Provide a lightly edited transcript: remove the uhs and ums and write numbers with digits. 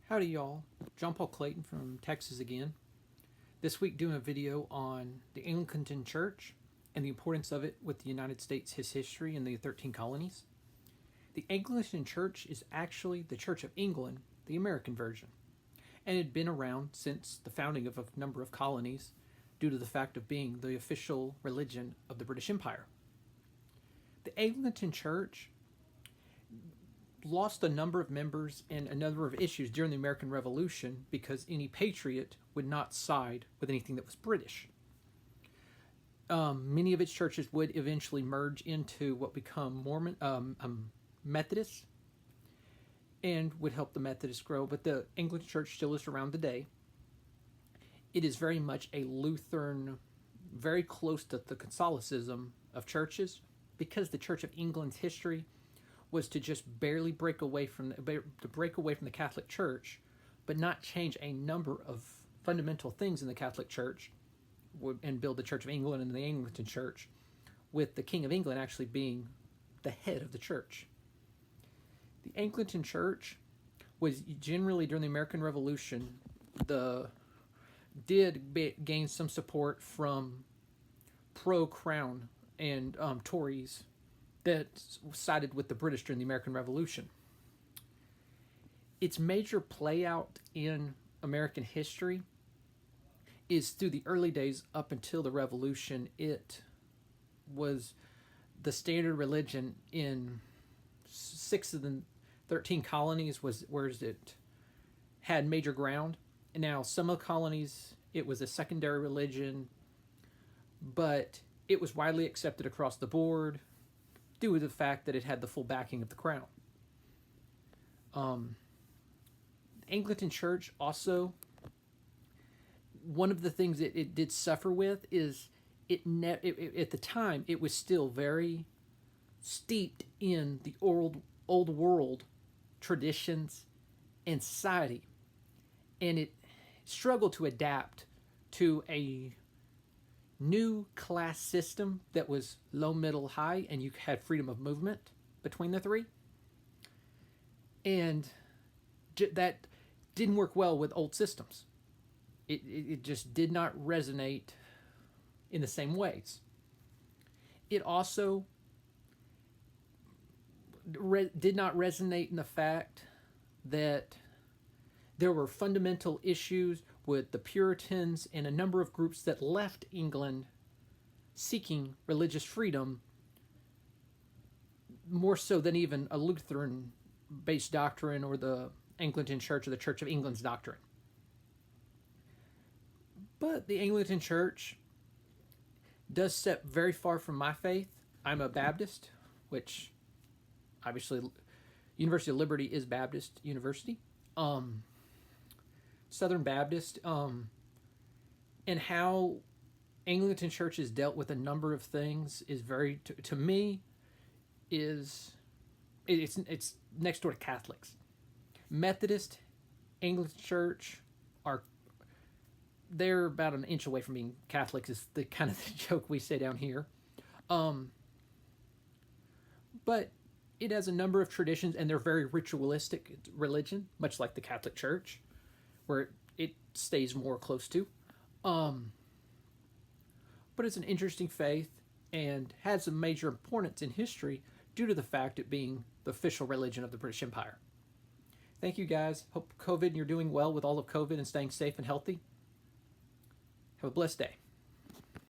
Howdy y'all, John Paul Clayton from Texas again. This week doing a video on the Anglican Church and the importance of it with the United States, his history and the 13 colonies. The Anglican Church is actually the Church of England, the American version, and it had been around since the founding of a number of colonies due to the fact of being the official religion of the British Empire. The Anglican Church lost a number of members and a number of issues during the American Revolution because any patriot would not side with anything that was British. Many of its churches would eventually merge into what become Methodists and would help the Methodists grow, but the Anglican Church still is around today. It is very much a Lutheran, very close to the Catholicism of churches, because the Church of England's history was to just barely break away from the Catholic Church, but not change a number of fundamental things in the Catholic Church and build the Church of England and the Anglican Church, with the King of England actually being the head of the church. The Anglican Church was generally, during the American Revolution, gain some support from pro-crown and Tories that sided with the British during the American Revolution. Its major play out in American history is through the early days up until the Revolution. It was the standard religion in 6 of the 13 colonies, was where it had major ground. And now some of the colonies, it was a secondary religion, but it was widely accepted across the board due to the fact that it had the full backing of the crown. The Anglican Church also, one of the things that it did suffer with is at the time it was still very steeped in the old world traditions and society, and it struggled to adapt to a new class system that was low, middle, high, and you had freedom of movement between the three. And that didn't work well with old systems. It just did not resonate in the same ways. It also did not resonate in the fact that there were fundamental issues with the Puritans and a number of groups that left England seeking religious freedom, more so than even a Lutheran-based doctrine or the Anglican Church or the Church of England's doctrine. But the Anglican Church does step very far from my faith. I'm a Baptist, which obviously University of Liberty is Baptist University. Southern Baptist, and how Anglican churches dealt with a number of things is very, to me, it's next door to Catholics. Methodist, Anglican Church they're about an inch away from being Catholics, is the kind of the joke we say down here. But it has a number of traditions, and they're very ritualistic religion, much like the Catholic Church, where it stays more close to. But it's an interesting faith and has some major importance in history due to the fact it being the official religion of the British Empire. Thank you guys. Hope you're doing well with all of COVID and staying safe and healthy. Have a blessed day.